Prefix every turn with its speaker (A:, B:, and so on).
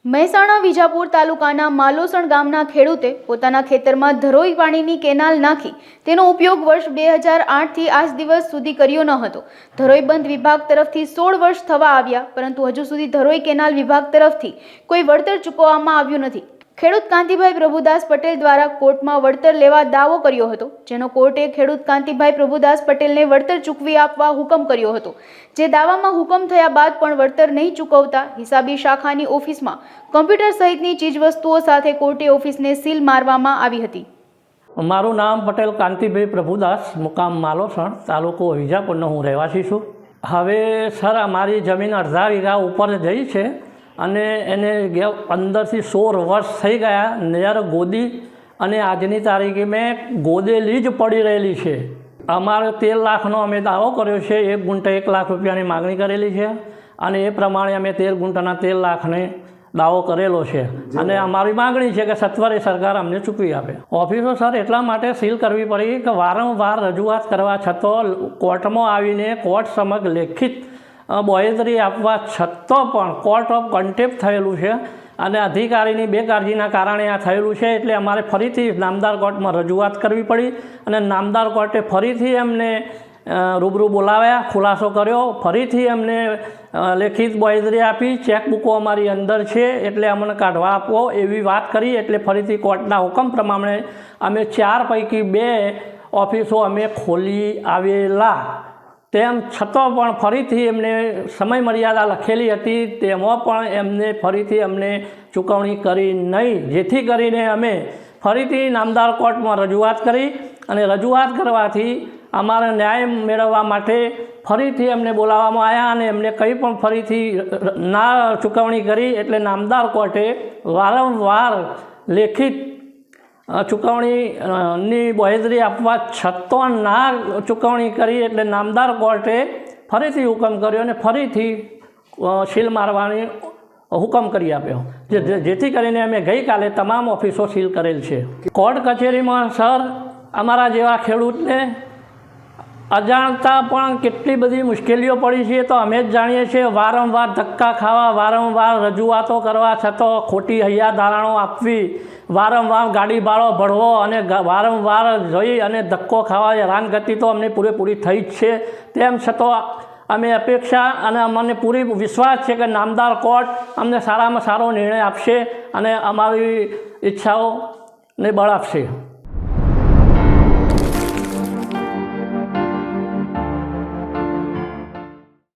A: મહેસાણા વિજાપુર તાલુકાના માલોસણ ગામના ખેડૂતે પોતાના ખેતરમાં ધરોઈ પાણીની કેનાલ નાખી તેનો ઉપયોગ વર્ષ 2008થી આજ દિવસ સુધી કર્યો ન હતો। ધરોઈ બંધ વિભાગ તરફથી 16 વર્ષ થવા આવ્યા, પરંતુ હજુ સુધી ધરોઈ કેનાલ વિભાગ તરફથી કોઈ વળતર ચૂકવવામાં આવ્યું નથી। ખેડૂત કાંતિભાઈ પ્રભુદાસ પટેલ દ્વારા કોર્ટમાં વળતર લેવા દાવો કર્યો હતો, જેનો કોર્ટે ખેડૂત કાંતિભાઈ પ્રભુદાસ પટેલને વળતર ચૂકવી આપવા હુકમ કર્યો હતો। જે દાવામાં હુકમ થયા બાદ પણ વળતર નહીં ચૂકવતા હિસાબી શાખાની ઓફિસમાં કમ્પ્યુટર સહિતની ચીજવસ્તુઓ સાથે કોર્ટે ઓફિસને સીલ મારવામાં આવી હતી।
B: મારું નામ પટેલ કાંતિભાઈ પ્રભુદાસ, મુકામ માલોસણ, તાલુકો વિજાપુરનો હું રહેવાસી છું। હવે સર અમારી જમીન અડધા વીઘા ઉપર જઈ છે અને એને 15થી 16 વર્ષ થઈ ગયા નજર ગોદી અને આજની તારીખે મેં ગોદેલી જ પડી રહેલી છે। અમારે 13 લાખનો અમે દાવો કર્યો છે, 1 ગુંઠે 1 લાખ રૂપિયાની માગણી કરેલી છે અને એ પ્રમાણે અમે 13 ગુંઠાના 13 લાખને દાવો કરેલો છે અને અમારી માગણી છે કે સત્વરે સરકાર અમને ચૂકવી આપે। ઓફિસો સર એટલા માટે સીલ કરવી પડી કે વારંવાર રજૂઆત કરવા છતાં કોર્ટમાં આવીને કોર્ટ સમક્ષ લેખિત બોહેધરી આપવા છતાં પણ કોર્ટ ઓફ કન્ટેમ્પ્ટ થયેલું છે અને અધિકારીની બેકાળજીના કારણે આ થયેલું છે। એટલે અમારે ફરીથી નામદાર કોર્ટમાં રજૂઆત કરવી પડી અને નામદાર કોર્ટે ફરીથી એમને રૂબરૂ બોલાવ્યા, ખુલાસો કર્યો, ફરીથી એમને લેખિત બોહેધરી આપી, ચેકબુકો અમારી અંદર છે એટલે અમને કાઢવા આપો એવી વાત કરી। એટલે ફરીથી કોર્ટના હુકમ પ્રમાણે અમે 4 પૈકી 2 ઓફિસો અમે ખોલી આવેલા। તેમ છતાં પણ ફરીથી એમને સમય મર્યાદા લખેલી હતી, તેમાં પણ એમને ફરીથી અમને ચૂકવણી કરી નહીં, જેથી કરીને અમે ફરીથી નામદાર કોર્ટમાં રજૂઆત કરી અને રજૂઆત કરવાથી અમારે ન્યાય મેળવવા માટે ફરીથી એમને બોલાવવામાં આવ્યા અને એમને કંઈ પણ ફરીથી ના ચૂકવણી કરી। એટલે નામદાર કોર્ટે વારંવાર લેખિત ચૂકવણીની બોહેધરી આપવા છતાં ના ચૂકવણી કરી। એટલે નામદાર કોર્ટે ફરીથી હુકમ કર્યો અને ફરીથી સીલ મારવાની હુકમ કરી આપ્યો, જેથી કરીને અમે ગઈકાલે તમામ ઓફિસો સીલ કરેલ છે। કોર્ટ કચેરીમાં સર અમારા જેવા ખેડૂતને અજાણતા પણ કેટલી બધી મુશ્કેલીઓ પડી છે તો અમે જ જાણીએ છીએ। વારંવાર ધક્કા ખાવા, વારંવાર રજૂઆતો કરવા છતાં ખોટી હૈયાધારણો આપવી, વારંવાર ગાડી ભાડો ભરવો અને વારંવાર જઈ અને ધક્કો ખાવા, હેરાનગતિ તો અમને પૂરેપૂરી થઈ જ છે। તેમ છતાં અમે અપેક્ષા અને અમને પૂરી વિશ્વાસ છે કે નામદાર કોર્ટ અમને સારામાં સારો નિર્ણય આપશે અને અમારી ઈચ્છાઓને બળ આપશે।